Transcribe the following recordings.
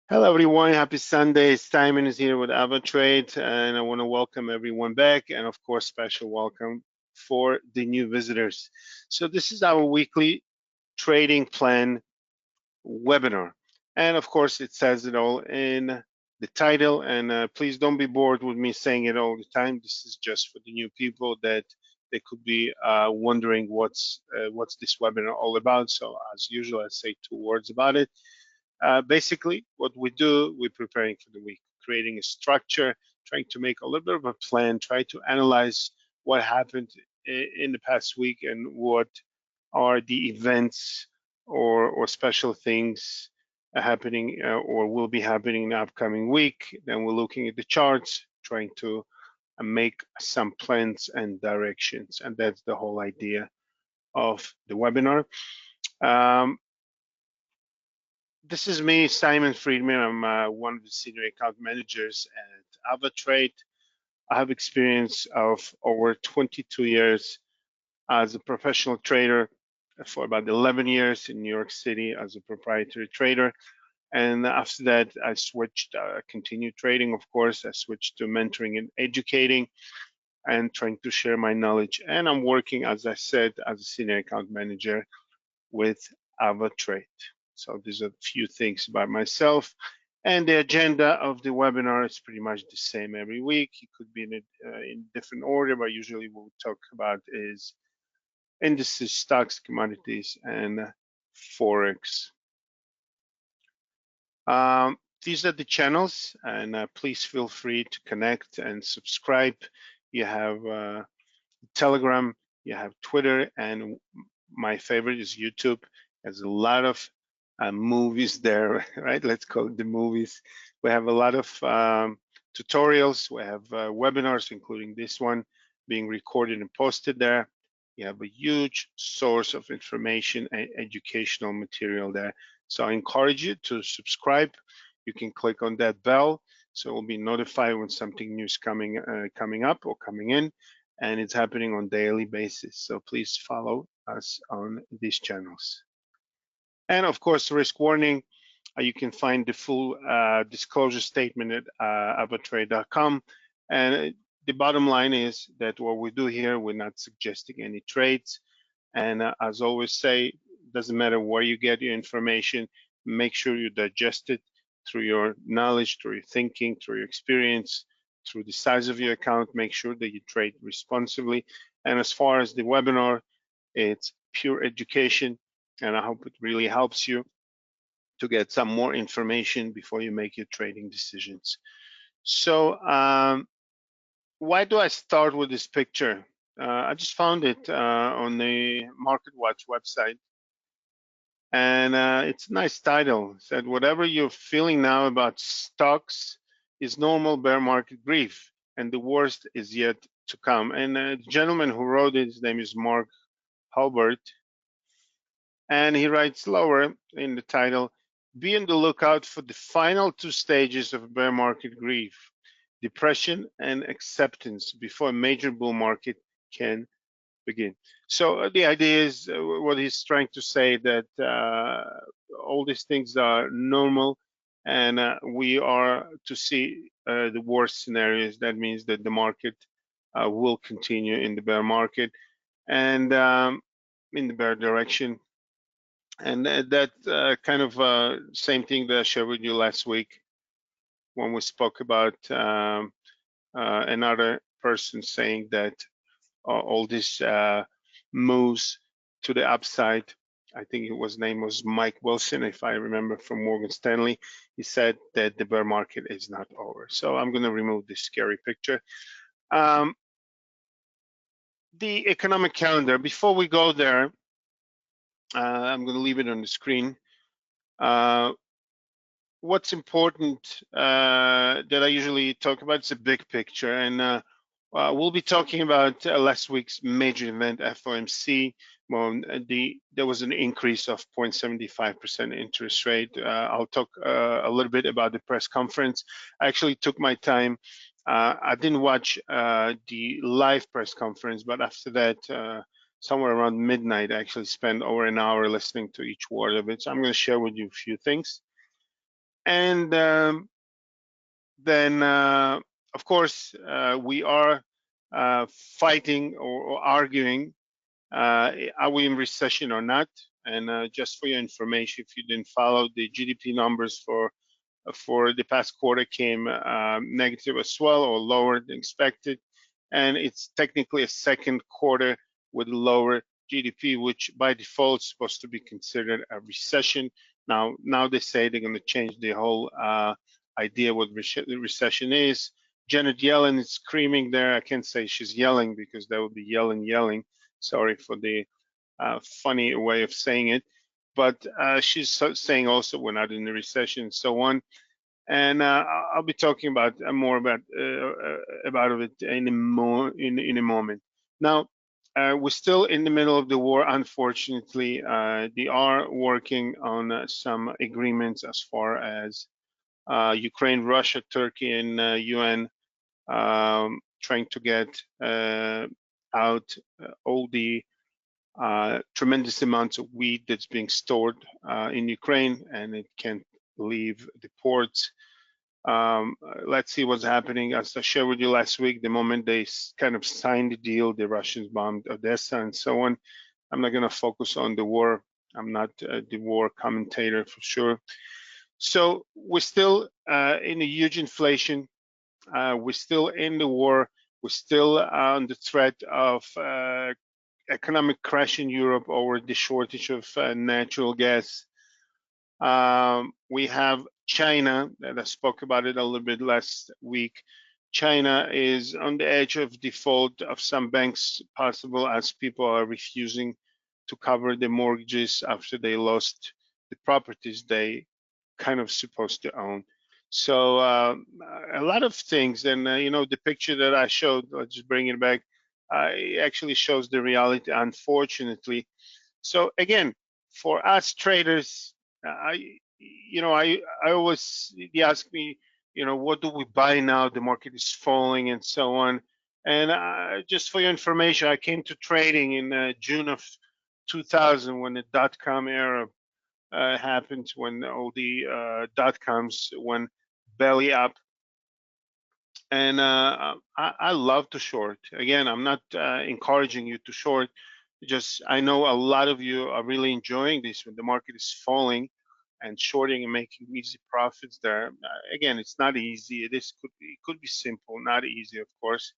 Hello, everyone. Happy Sunday. Simon is here with AvaTrade, and I want to welcome everyone back, and of course, special welcome for the new visitors. So this is our weekly trading plan webinar, and of course, it says it all in the title. And please don't be bored with me saying it all the time. This is just for the new people that they could be wondering what's this webinar all about. So as usual, I say two words about it. Basically, what we do, we're preparing for the week, creating a structure, trying to make a little bit of a plan, try to analyze what happened in the past week and what are the events or special things happening or will be happening in the upcoming week. Then we're looking at the charts, trying to make some plans and directions. And that's the whole idea of the webinar. This is me, Simon Friedman. I'm one of the senior account managers at AvaTrade. I have experience of over 22 years as a professional trader, for about 11 years in New York City as a proprietary trader. And after that, I switched, continued trading, of course. I switched to mentoring and educating and trying to share my knowledge. And I'm working, as I said, as a senior account manager with AvaTrade. So these are a few things about myself. And the agenda of the webinar is pretty much the same every week. It could be in different order, but usually what we talk about is indices, stocks, commodities, and Forex. These are the channels, and please feel free to connect and subscribe. You have Telegram, you have Twitter, and my favorite is YouTube. There's a lot of movies there, right? Let's call it the movies. We have a lot of tutorials. We have webinars, including this one, being recorded and posted there. You have a huge source of information and educational material there. So I encourage you to subscribe. You can click on that bell, so we'll be notified when something new is coming up or coming in, and it's happening on daily basis. So please follow us on these channels. And of course, risk warning. You can find the full disclosure statement at avatrade.com. And the bottom line is that what we do here, we're not suggesting any trades. And as always say, it doesn't matter where you get your information, make sure you digest it through your knowledge, through your thinking, through your experience, through the size of your account. Make sure that you trade responsibly. And as far as the webinar, it's pure education, and I hope it really helps you to get some more information before you make your trading decisions. So why do I start with this picture? I just found it on the MarketWatch website, and it's a nice title. It said, whatever you're feeling now about stocks is normal bear market grief, and the worst is yet to come. And the gentleman who wrote it, his name is Mark Halbert, and he writes lower in the title, be on the lookout for the final two stages of bear market grief, depression and acceptance, before a major bull market can begin. So the idea is what he's trying to say, that all these things are normal, and we are to see the worst scenarios. That means that the market will continue in the bear market and in the bear direction. And that kind of same thing that I shared with you last week when we spoke about another person saying that all these moves to the upside. I think his name was Mike Wilson, if I remember, from Morgan Stanley. He said that the bear market is not over. So I'm going to remove this scary picture. The economic calendar. Before we go there, I'm going to leave it on the screen. What's important that I usually talk about is a big picture, and we'll be talking about last week's major event, FOMC. Well, there was an increase of 0.75% interest rate. I'll talk a little bit about the press conference. I actually took my time. I didn't watch the live press conference, but after that, somewhere around midnight, I actually spent over an hour listening to each word of it. So I'm going to share with you a few things. And then, of course, we are fighting or arguing, are we in recession or not? And just for your information, if you didn't follow, the GDP numbers for the past quarter came negative as well, or lower than expected. And it's technically a second quarter with lower GDP, which by default is supposed to be considered a recession. Now they say they're going to change the whole idea what recession is. Janet Yellen is screaming there. I can't say she's yelling because that would be yelling. Sorry for the funny way of saying it. But she's saying also we're not in a recession and so on. And I'll be talking about more about it in a moment. Now, we're still in the middle of the war. Unfortunately, they are working on some agreements as far as Ukraine, Russia, Turkey, and UN trying to get out all the tremendous amounts of wheat that's being stored in Ukraine, and it can't leave the ports. Let's see what's happening. As I shared with you last week, the moment they kind of signed the deal, the Russians bombed Odessa and so on. I'm not going to focus on the war. I'm not the war commentator for sure. So we're still in a huge inflation. We're still in the war. We're still on the threat of economic crash in Europe over the shortage of natural gas. We have China, that I spoke about it a little bit last week. China is on the edge of default of some banks, possible, as people are refusing to cover the mortgages after they lost the properties they kind of supposed to own. So a lot of things, and the picture that I showed, let's just bring it back, it actually shows the reality, unfortunately. So again, for us traders, I always, they ask me, what do we buy now? The market is falling and so on. And just for your information, I came to trading in June of 2000 when the dot-com era happened, when all the dot-coms went belly up. And I love to short. Again, I'm not encouraging you to short. Just I know a lot of you are really enjoying this when the market is falling and shorting and making easy profits there. Again, it's not easy. It could be simple, not easy, of course.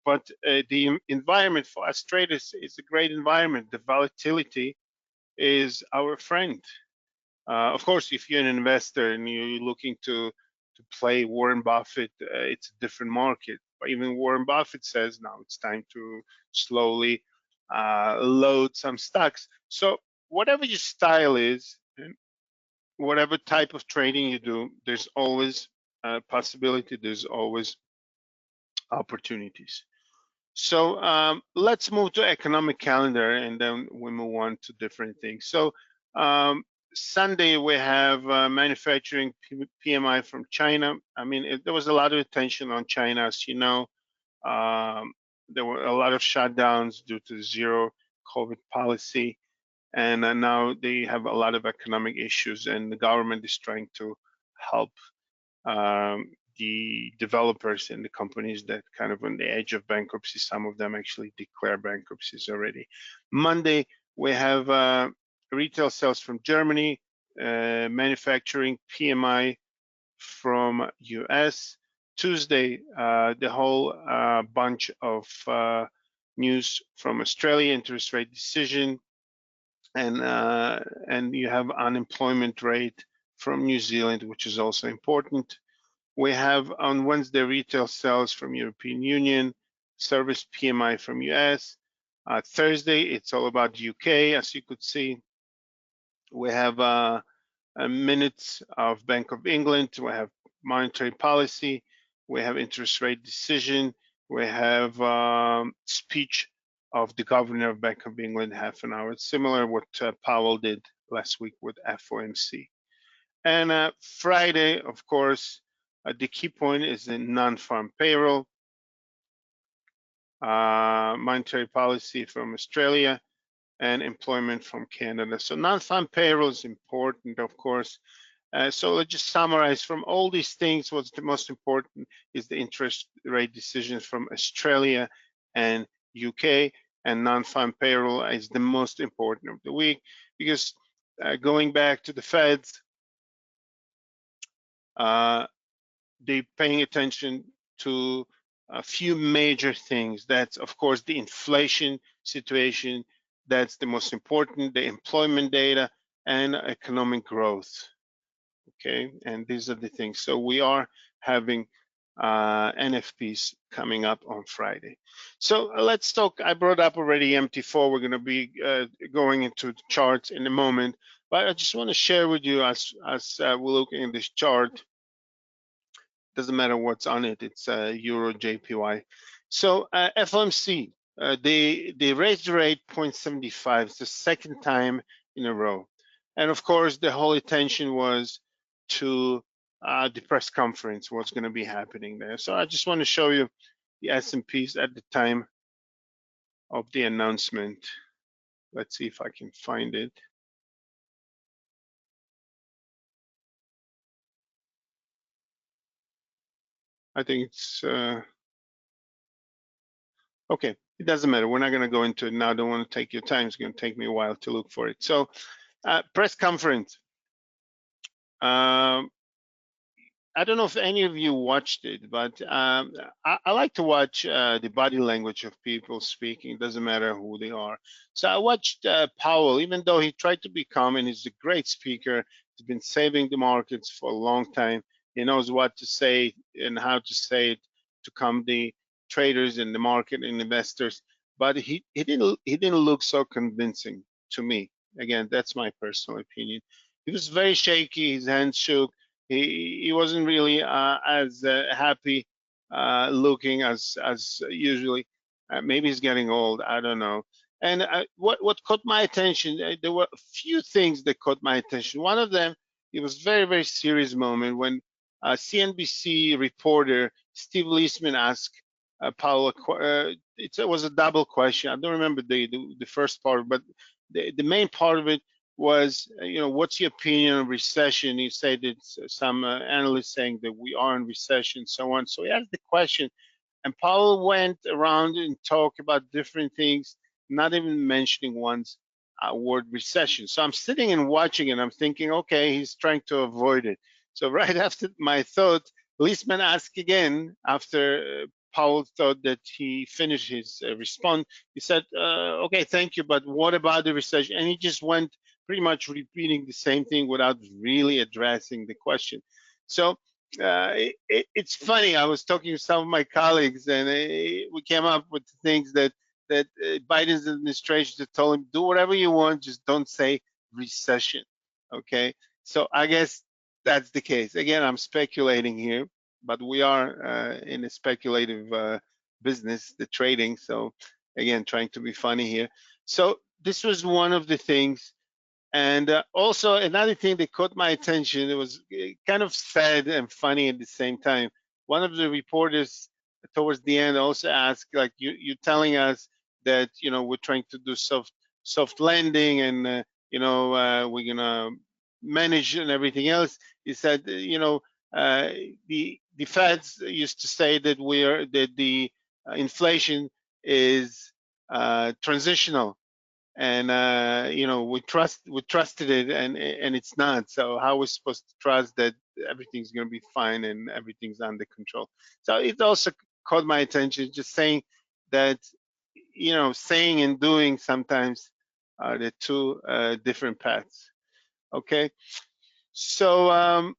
But the environment for us traders is a great environment. The volatility is our friend. Of course, if you're an investor and you're looking to play Warren Buffett, it's a different market. But even Warren Buffett says now it's time to slowly load some stocks. So whatever your style is, and whatever type of trading you do, there's always a possibility, there's always opportunities. So let's move to economic calendar, and then we move on to different things. So Sunday we have manufacturing PMI from China. I mean, there was a lot of attention on China, as you know. There were a lot of shutdowns due to zero COVID policy, and now they have a lot of economic issues, and the government is trying to help the developers and the companies that kind of on the edge of bankruptcy. Some of them actually declare bankruptcies already. Monday, we have retail sales from Germany, manufacturing PMI from US. Tuesday, the whole bunch of news from Australia, interest rate decision, and you have unemployment rate from New Zealand, which is also important. We have on Wednesday retail sales from European Union, service PMI from US. Thursday, it's all about UK, as you could see. We have minutes of Bank of England. We have monetary policy. We have interest rate decision. We have speech of the governor of Bank of England, half an hour. It's similar what Powell did last week with FOMC. And Friday, of course, the key point is the non-farm payroll, monetary policy from Australia, and employment from Canada. So non-farm payroll is important, of course. So let's just summarize from all these things. What's the most important is the interest rate decisions from Australia and UK, and non-farm payroll is the most important of the week, because going back to the Feds, they're paying attention to a few major things. That's, of course, the inflation situation. That's the most important, the employment data, and economic growth. Okay, and these are the things. So we are having NFPs coming up on Friday. So let's talk. I brought up already MT4. We're going to be going into the charts in a moment, but I just want to share with you as we're looking at this chart. Doesn't matter what's on it. It's Euro JPY. So FOMC, they raised the rate 0.75. It's the second time in a row, and of course the whole attention was to the press conference, what's going to be happening there. So I just want to show you the S&Ps at the time of the announcement. Let's see if I can find it. I think it's okay. It doesn't matter. We're not going to go into it now. I don't want to take your time. It's going to take me a while to look for it. So press conference. I don't know if any of you watched it, but I like to watch the body language of people speaking. It doesn't matter who they are. So I watched Powell, even though he tried to be calm, and he's a great speaker. He's been saving the markets for a long time. He knows what to say and how to say it to calm the traders in the market and investors. But he didn't look so convincing to me. Again, that's my personal opinion. He was very shaky. His hands shook. He wasn't really as happy looking as usually. Maybe he's getting old. I don't know. And what caught my attention? There were a few things that caught my attention. One of them, it was very serious moment when CNBC reporter Steve Leisman asked Powell. It was a double question. I don't remember the first part, but the main part of it was, what's your opinion on recession? He said it's some analysts saying that we are in recession, so on. So he asked the question, and Powell went around and talked about different things, not even mentioning once word recession. So I'm sitting and watching, and I'm thinking, okay, he's trying to avoid it. So right after my thought, Leisman asked again after Powell thought that he finished his response. He said, okay, thank you, but what about the recession? And he just went pretty much repeating the same thing without really addressing the question. So it's funny. I was talking to some of my colleagues, and we came up with things that Biden's administration just told him, do whatever you want, just don't say recession. Okay, so I guess that's the case. Again, I'm speculating here, but we are in a speculative business, the trading. So again, trying to be funny here. So this was one of the things. And also another thing that caught my attention, it was kind of sad and funny at the same time. One of the reporters towards the end also asked, like, you're telling us that, we're trying to do soft landing, and, we're going to manage and everything else. He said, the Feds used to say that the inflation is transitional, and we trusted it, and it's not. So how are we supposed to trust that everything's going to be fine and everything's under control? So it also caught my attention, just saying that saying and doing sometimes are the two different paths. Okay, so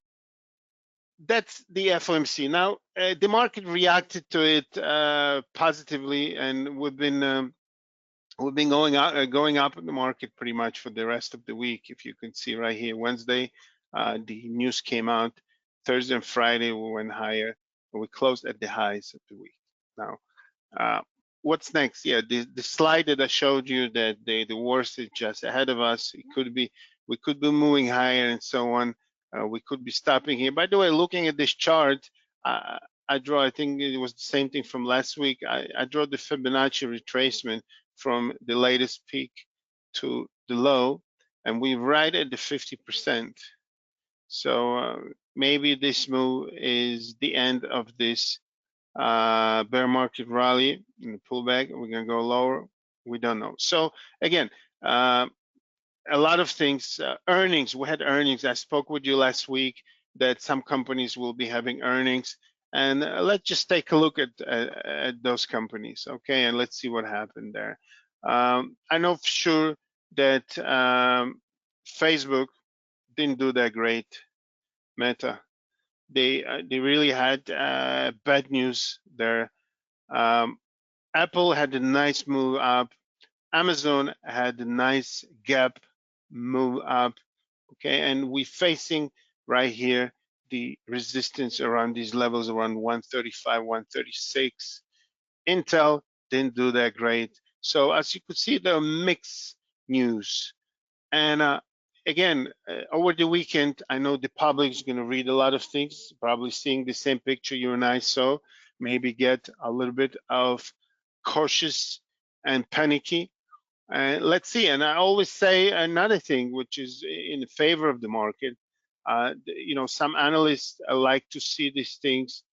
that's the FOMC. Now the market reacted to it positively, and we've been going up in the market pretty much for the rest of the week. If you can see right here, Wednesday, the news came out. Thursday and Friday we went higher, and we closed at the highs of the week. Now, what's next? Yeah, the slide that I showed you, that the worst is just ahead of us. We could be moving higher and so on. We could be stopping here. By the way, looking at this chart, I draw, I think it was the same thing from last week. I draw the Fibonacci retracement from the latest peak to the low, and we're right at the 50%. So maybe this move is the end of this bear market rally in the pullback. We're gonna go lower. We don't know. So again, a lot of things. Earnings. We had earnings. I spoke with you last week that some companies will be having earnings, and let's just take a look at those companies, okay? And let's see what happened there. I know for sure that Facebook didn't do that great. Meta, they really had bad news there. Apple had a nice move up. Amazon had a nice gap move up, okay? And we're facing right here the resistance around these levels around 135, 136. Intel didn't do that great. So as you could see, there are mixed news. And again, over the weekend, I know the public is going to read a lot of things, probably seeing the same picture you and I saw, maybe get a little bit of cautious and panicky. Let's see. And I always say another thing, which is in favor of the market. You know, some analysts like to see these things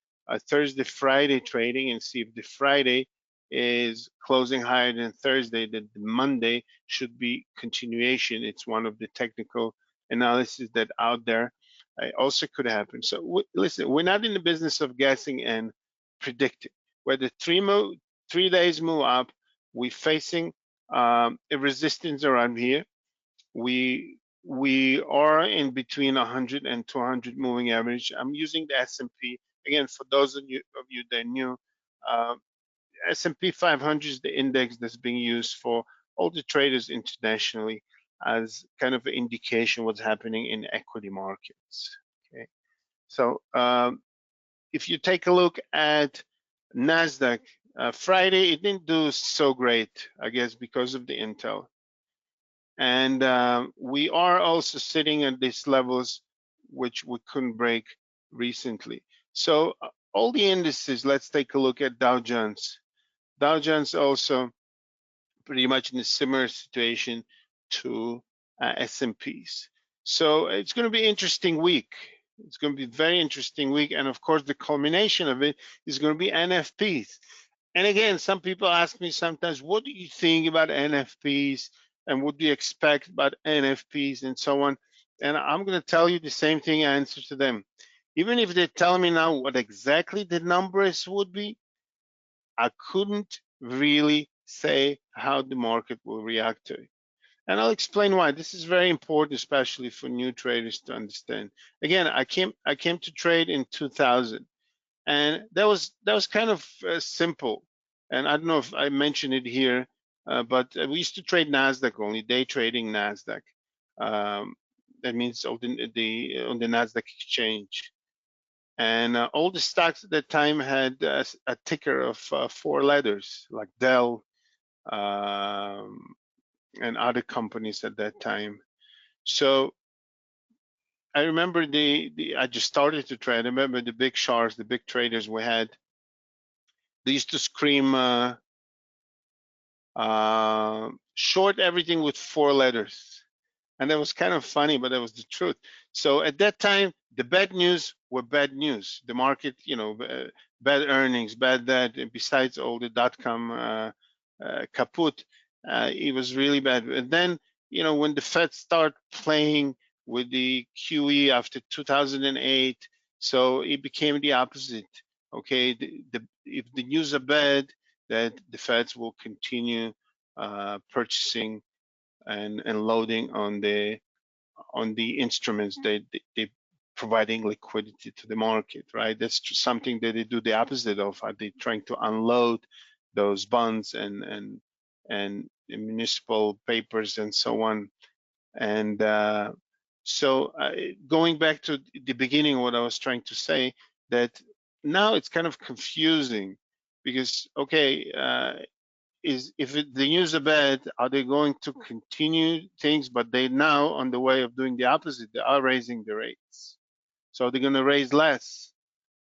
Thursday, Friday trading, and see if the Friday is closing higher than Thursday, that the Monday should be continuation. It's one of the technical analysis that out there also could happen. So listen, we're not in the business of guessing and predicting. Whether 3 days move up, we're facing a resistance around here. We are in between 100 and 200 moving average. I'm using the S&P again for those of you that knew. S&P 500 is the index that's being used for all the traders internationally as kind of an indication what's happening in equity markets. Okay, so if you take a look at Nasdaq, Friday it didn't do so great, I guess, because of the Intel. And we are also sitting at these levels which we couldn't break recently. So all the indices, let's take a look at Dow Jones. Dow Jones also pretty much in a similar situation to S&Ps. So it's going to be an interesting week. It's going to be a very interesting week. And of course, the culmination of it is going to be NFPs. And again, some people ask me sometimes, what do you think about NFPs and what do you expect about NFPs and so on? And I'm going to tell you the same thing I answer to them. Even if they tell me now what exactly the numbers would be, I couldn't really say how the market will react to it. And I'll explain why. This is very important, especially for new traders to understand. Again, I came to trade in 2000, and that was kind of simple. And I don't know if I mentioned it here, but we used to trade Nasdaq only, day trading Nasdaq. That means on the Nasdaq exchange. And all the stocks at that time had a ticker of 4 letters, like Dell and other companies at that time. So I remember I just started to trade. I remember the big sharks, the big traders we had. They used to scream, short everything with 4 letters. And that was kind of funny, but that was the truth. So at that time, the bad news were bad news. The market, you know, bad earnings, bad that, besides all the dot-com kaput, it was really bad. And then, you know, when the Fed started playing with the QE after 2008, so it became the opposite. Okay, if the news are bad, that the Feds will continue purchasing and loading on the instruments they providing liquidity to the market, right? That's something that they do the opposite of. Are they trying to unload those bonds and municipal papers and so on? And so going back to the beginning, what I was trying to say, that now it's kind of confusing because, okay, if the news are bad, are they going to continue things? But they now on the way of doing the opposite. They are raising the rates. So they're going to raise less,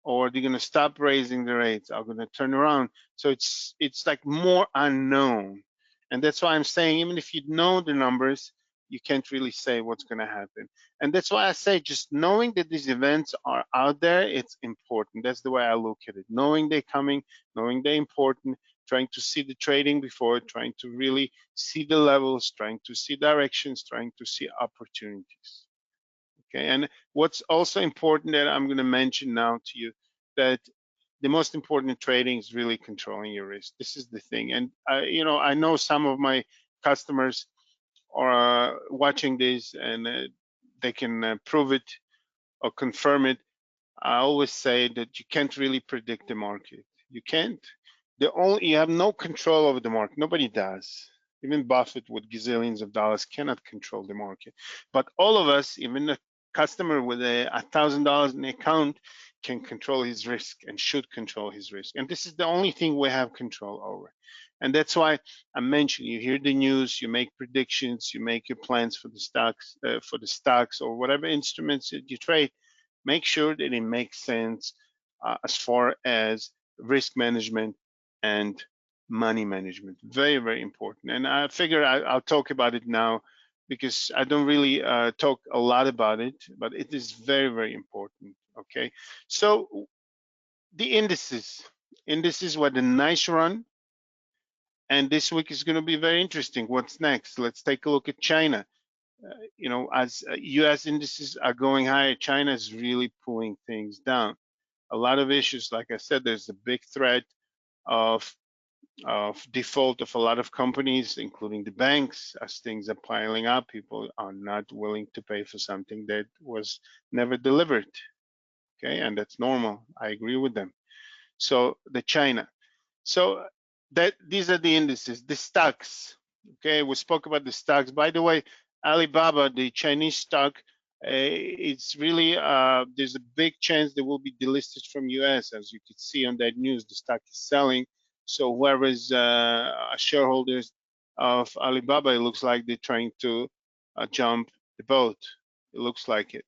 or they're going to stop raising the rates. Are going to turn around. So it's like more unknown, and that's why I'm saying even if you know the numbers, you can't really say what's going to happen. And that's why I say just knowing that these events are out there, it's important. That's the way I look at it. Knowing they're coming, knowing they're important, trying to see the trading before, trying to really see the levels, trying to see directions, trying to see opportunities. Okay, and what's also important that I'm going to mention now to you, that the most important in trading is really controlling your risk. This is the thing. And I know some of my customers are watching this, and they can prove it or confirm it. I always say that you can't really predict the market. You can't. You have no control over the market. Nobody does. Even Buffett with gazillions of dollars cannot control the market. But all of us, even a customer with $1,000 in the account, can control his risk and should control his risk. And this is the only thing we have control over. And that's why I mentioned, you hear the news, you make predictions, you make your plans for the stocks or whatever instruments that you trade. Make sure that it makes sense as far as risk management and money management. Very, very important. And I figure I'll talk about it now because I don't really talk a lot about it, but it is very, very important. Okay. So the indices were the nice run. And this week is going to be very interesting. What's next? Let's take a look at China. As US indices are going higher, China is really pulling things down. A lot of issues, like I said, there's a big threat of default of a lot of companies, including the banks. As things are piling up, people are not willing to pay for something that was never delivered. Okay, and that's normal. I agree with them. So the China. So these are the indices, the stocks. Okay, we spoke about the stocks. By the way, Alibaba, the Chinese stock, it's really there's a big chance they will be delisted from US. As you could see on that news, the stock is selling. So whoever is shareholders of Alibaba, it looks like they're trying to jump the boat. It looks like it.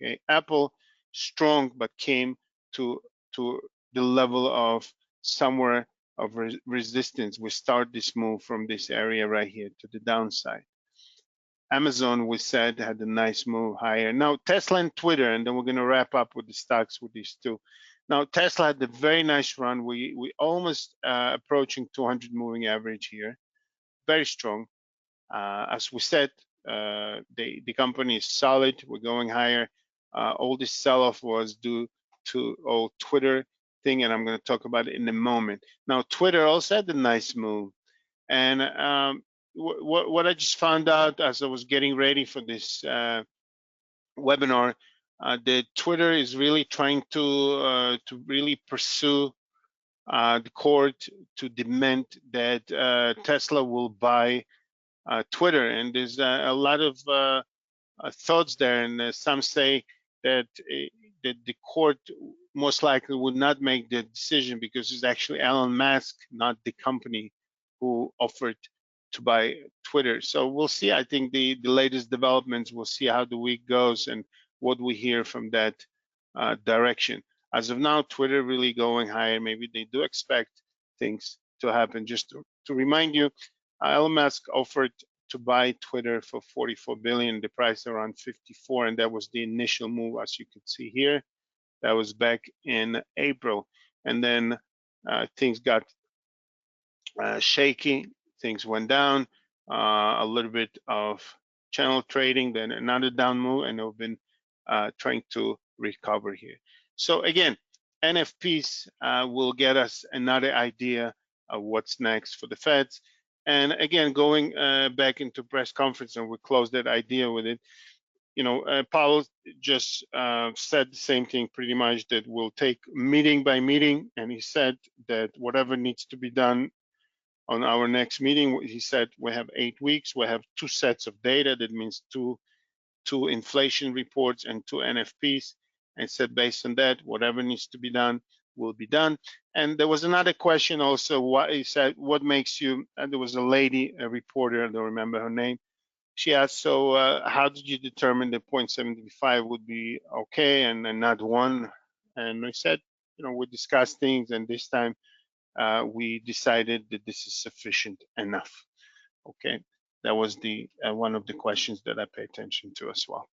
Okay, Apple strong, but came to the level of somewhere of resistance. We start this move from this area right here to the downside. Amazon, we said, had a nice move higher. Now Tesla and Twitter, and then we're going to wrap up with the stocks with these two. Now Tesla had a very nice run. We almost approaching 200 moving average here. Very strong. As we said, the company is solid. We're going higher. All this sell-off was due to old Twitter thing, and I'm going to talk about it in a moment. Now, Twitter also had a nice move, and what I just found out as I was getting ready for this webinar, that Twitter is really trying to really pursue the court to demand that Tesla will buy Twitter, and there's a lot of thoughts there, and some say that that the court most likely would not make the decision because it's actually Elon Musk, not the company, who offered to buy Twitter. So we'll see. I think the latest developments, we'll see how the week goes and what we hear from that direction. As of now, Twitter really going higher. Maybe they do expect things to happen. Just to remind you, Elon Musk offered to buy Twitter for 44 billion, the price around 54, and that was the initial move, as you could see here. That was back in April, and then things got shaky. Things went down, a little bit of channel trading, then another down move, and they've been trying to recover here. So again, NFPs will get us another idea of what's next for the Feds. And again, going back into press conference, and we close that idea with it. Powell just said the same thing pretty much, that we'll take meeting by meeting, and he said that whatever needs to be done on our next meeting, he said we have 8 weeks, we have 2 sets of data, that means two inflation reports and 2 NFPs, and said based on that, whatever needs to be done will be done. And there was another question also, what he said, what makes you, and there was a lady, a reporter, I don't remember her name, she asked, so how did you determine that 0.75 would be okay and not 1? And I said, we discussed things, and this time we decided that this is sufficient enough. Okay, That was the one of the questions that I pay attention to as well.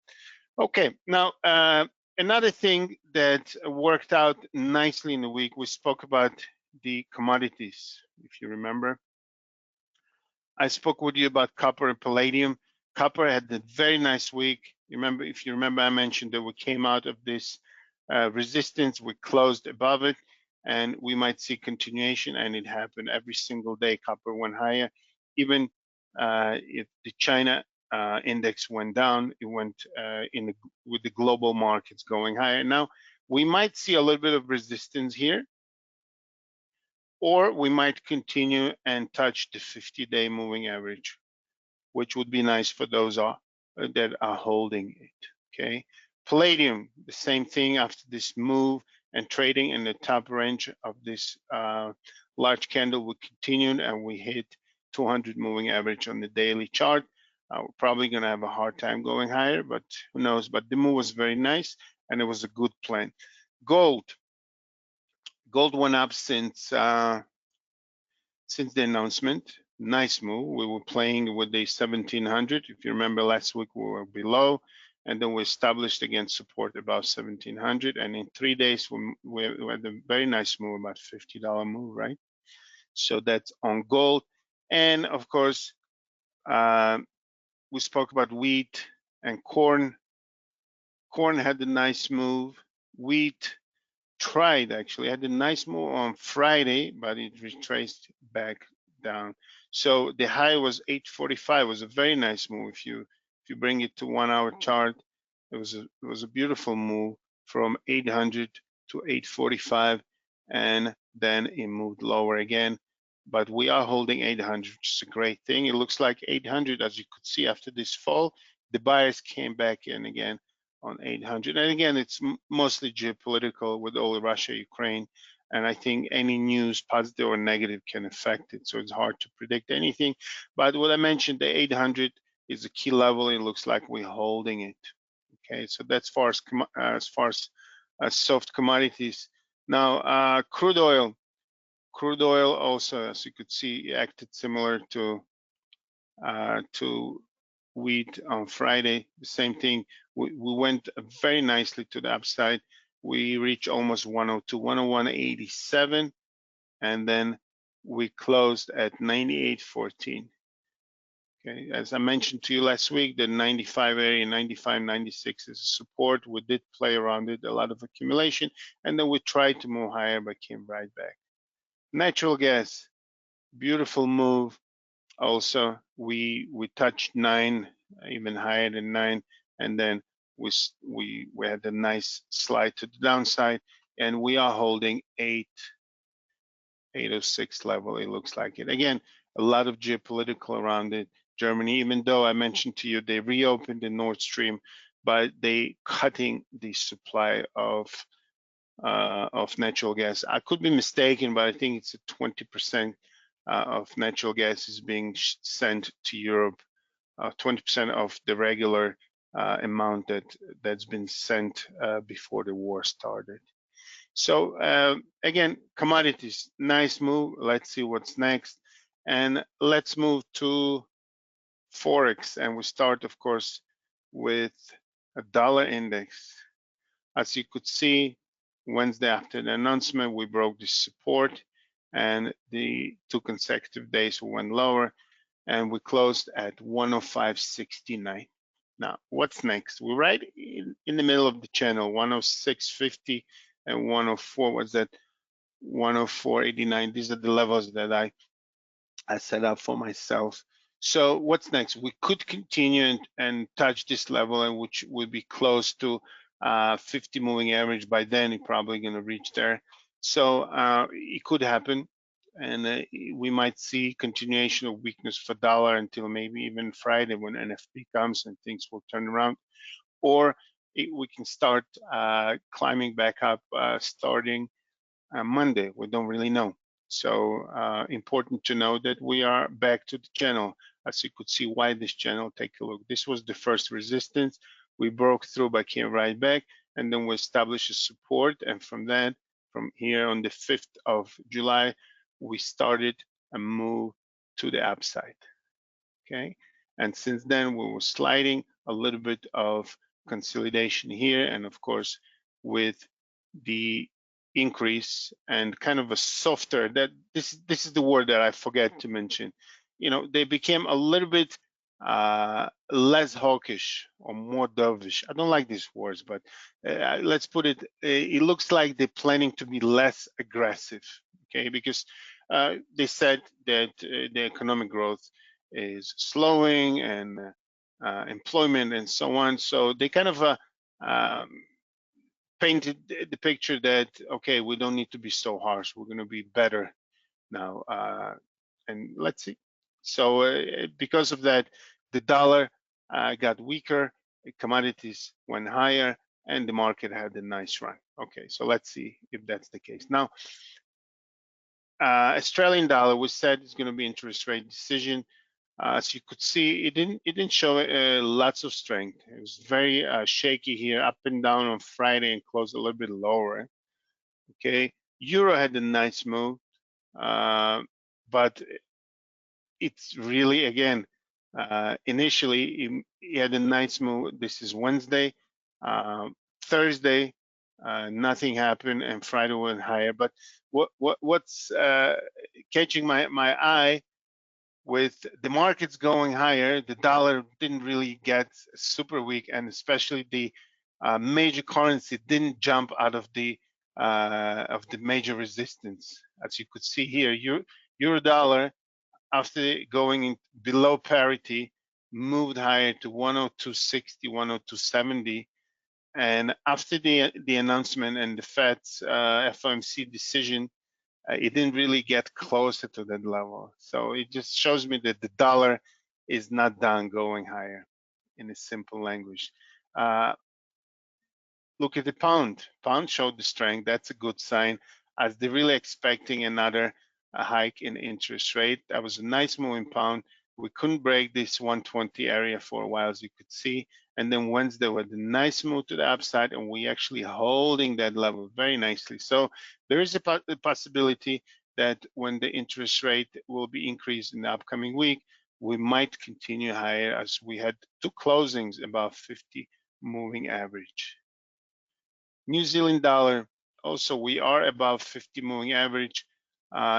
Okay, now another thing that worked out nicely in the week, we spoke about the commodities. If you remember, I spoke with you about copper and palladium. Copper had a very nice week. If you remember, I mentioned that we came out of this resistance, we closed above it, and we might see continuation, and it happened every single day. Copper went higher. Even if the China index went down, it went with the global markets going higher. Now, we might see a little bit of resistance here, or we might continue and touch the 50-day moving average, which would be nice for those that are holding it. Okay, palladium, the same thing after this move and trading in the top range of this large candle, we continued and we hit 200 moving average on the daily chart. We're probably going to have a hard time going higher, but who knows? But the move was very nice and it was a good plan. Gold went up since the announcement. Nice move. We were playing with the 1700. If you remember, last week we were below, and then we established against support above 1700. And in 3 days, we had a very nice move, about $50 move, right? So that's on gold. And of course, we spoke about wheat and corn. Corn had a nice move. Wheat actually had a nice move on Friday, but it retraced back down. So the high was 845. It was a very nice move. If you bring it to 1 hour chart, it was a beautiful move from 800 to 845, and then it moved lower again. But we are holding 800, which is a great thing. It looks like 800, as you could see after this fall, the buyers came back in again on 800. And again, it's mostly geopolitical with all Russia, Ukraine. And I think any news, positive or negative, can affect it. So it's hard to predict anything. But what I mentioned, the 800 is a key level. It looks like we're holding it. Okay, so that's as far as soft commodities. Now, crude oil. Crude oil also, as you could see, acted similar to wheat on Friday. The same thing. We went very nicely to the upside. We reached almost 102, 101.87, and then we closed at 98.14. Okay, as I mentioned to you last week, the 95 area, 95, 96 is support. We did play around it, a lot of accumulation, and then we tried to move higher, but came right back. Natural gas, beautiful move. Also, we touched 9, even higher than 9, and then we had a nice slide to the downside, and we are holding 806 level. It looks like it. Again, a lot of geopolitical around it. Germany, even though I mentioned to you they reopened the Nord Stream, but they cutting the supply of natural gas. I could be mistaken, but I think it's a 20%. Of natural gas is being sent to Europe, 20% of the regular amount that's been sent before the war started. So again, commodities, nice move. Let's see what's next, and let's move to Forex, and we start, of course, with a dollar index. As you could see, Wednesday after the announcement, we broke the support, and the 2 consecutive days we went lower, and we closed at 105.69. Now, what's next? We're right in the middle of the channel, 106.50 and 104. Was that 104.89? These are the levels that I set up for myself. So what's next? We could continue and touch this level, and which would be close to 50 moving average. By then, you're probably going to reach there. So it could happen, and we might see continuation of weakness for dollar until maybe even Friday when NFP comes and things will turn around, or we can start climbing back up starting Monday. We don't really know. So important to know that we are back to the channel. As you could see, why this channel, take a look. This was the first resistance. We broke through, but came right back, and then we established a support. And from here on the 5th of July, we started a move to the upside. Okay, And since then, we were sliding, a little bit of consolidation here, and of course, with the increase and kind of a softer, that this is the word that I forget to mention. You know, they became a little bit less hawkish or more dovish. I don't like these words, but let's put it, it looks like they're planning to be less aggressive, okay? Because they said that the economic growth is slowing and employment and so on. So they kind of um, painted the picture that, okay, we don't need to be so harsh. We're going to be better now. And let's see. So because of that, the dollar got weaker, commodities went higher, and the market had a nice run. Okay, so let's see if that's the case. Now, Australian dollar, we said is going to be interest rate decision. As you could see, it didn't show lots of strength. It was very shaky here, up and down on Friday, and closed a little bit lower. Okay, Euro had a nice move, but it's really, again, initially it had a nice move. This is Wednesday, Thursday, nothing happened, and Friday went higher. But what's catching my eye, with the markets going higher, the dollar didn't really get super weak, and especially the major currency didn't jump out of the major resistance. As you could see here, euro dollar, after going in below parity, moved higher to 102.60, 102.70. And after the announcement and the Fed's FOMC decision, it didn't really get closer to that level. So it just shows me that the dollar is not done going higher, in a simple language. Look at the pound. Pound showed the strength. That's a good sign, as they're really expecting another hike in interest rate. That was a nice move in pound. We couldn't break this 120 area for a while, as you could see. And then Wednesday was a nice move to the upside, and we actually holding that level very nicely. So there is a possibility that when the interest rate will be increased in the upcoming week, we might continue higher, as we had two closings above 50 moving average. New Zealand dollar, also we are above 50 moving average.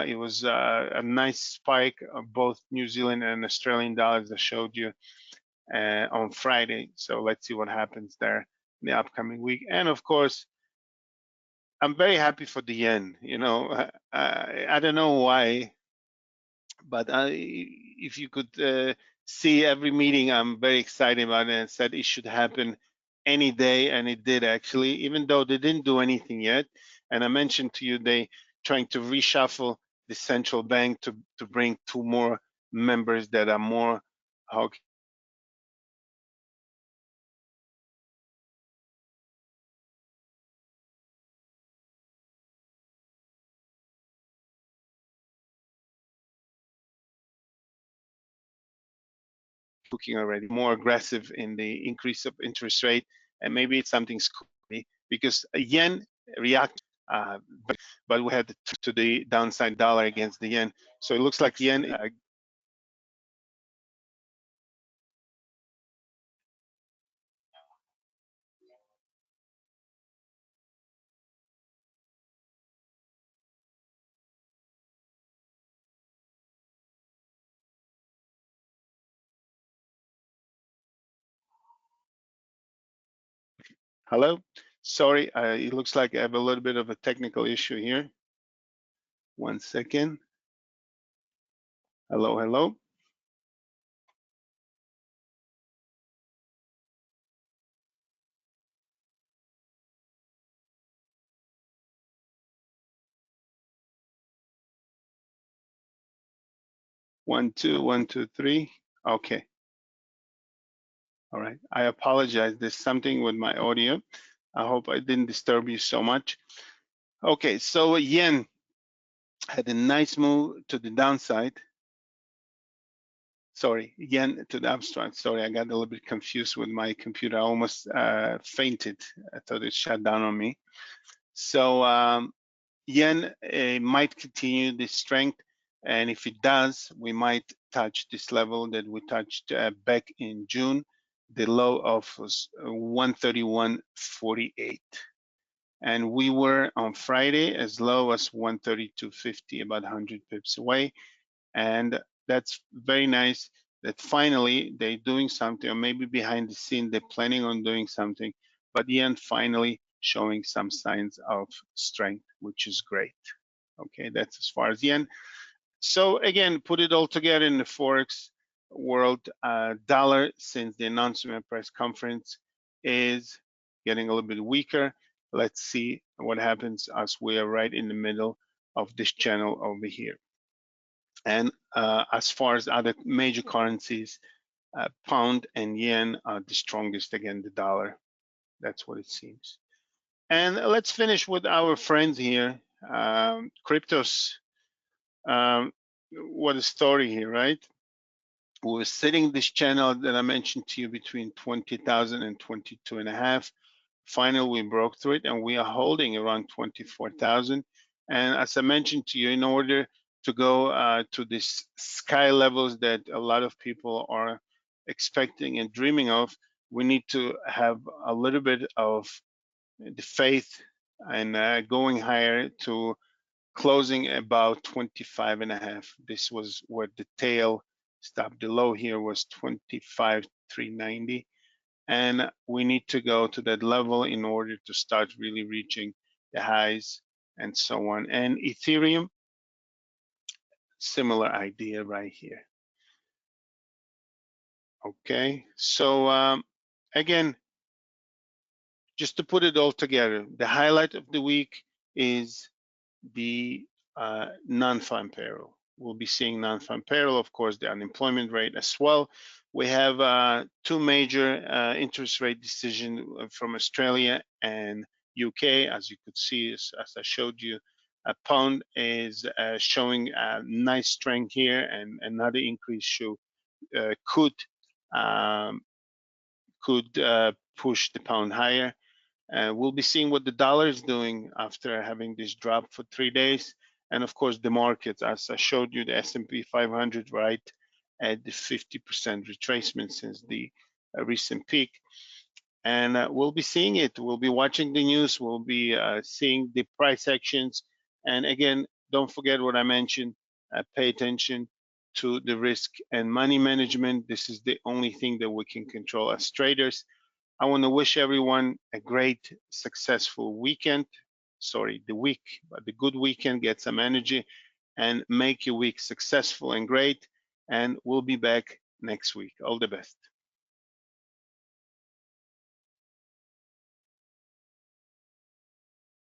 It was a nice spike of both New Zealand and Australian dollars I showed you on Friday. So let's see what happens there in the upcoming week. And of course, I'm very happy for the yen. You know, I don't know why, but if you could see every meeting, I'm very excited about it, and said it should happen any day, and it did actually, even though they didn't do anything yet. And I mentioned to you, they trying to reshuffle the central bank to bring two more members that are more looking already more aggressive in the increase of interest rate, and maybe it's something scary, because yen react, but we had to the downside dollar against the yen. So it looks like yen. Hello, sorry, it looks like I have a little bit of a technical issue here. 1 second. Hello, hello. One, two, 1, 2, 3. Okay. All right. I apologize. There's something with my audio. I hope I didn't disturb you so much. Okay, so yen had a nice move to the downside. Sorry, yen to the upside. Sorry, I got a little bit confused with my computer. I almost fainted. I thought it shut down on me. So yen might continue the strength. And if it does, we might touch this level that we touched back in June. The low of was 131.48. And we were on Friday as low as 132.50, about 100 pips away. And that's very nice that finally they're doing something, or maybe behind the scene they're planning on doing something, but yen finally showing some signs of strength, which is great. Okay, that's as far as yen. So again, put it all together in the Forex world. Dollar, since the announcement press conference, is getting a little bit weaker. Let's see what happens as we are right in the middle of this channel over here. And as far as other major currencies, pound and yen are the strongest against the dollar. That's what it seems. And let's finish with our friends here. Kryptos. What a story here, right? We were sitting this channel that I mentioned to you between 20,000 and 22.5. Finally, we broke through it, and we are holding around 24,000. And as I mentioned to you, in order to go to these sky levels that a lot of people are expecting and dreaming of, we need to have a little bit of the faith and going higher to closing about 25.5. This was where the tail stopped. The low here was 25,390. And we need to go to that level in order to start really reaching the highs and so on. And Ethereum, similar idea right here. Okay, so again, just to put it all together, the highlight of the week is the non-farm payroll. We'll be seeing non-farm payroll, of course, the unemployment rate as well. We have two major interest rate decisions from Australia and UK. As you could see, as I showed you, a pound is showing a nice strength here, and another increase could push the pound higher. We'll be seeing what the dollar is doing after having this drop for 3 days. And of course, the markets, as I showed you, the S&P 500 right at the 50% retracement since the recent peak. And we'll be seeing it. We'll be watching the news. We'll be seeing the price actions. And again, don't forget what I mentioned. Pay attention to the risk and money management. This is the only thing that we can control as traders. I want to wish everyone a great, successful weekend. Sorry, the week, but the good weekend. Get some energy and make your week successful and great. And we'll be back next week. All the best.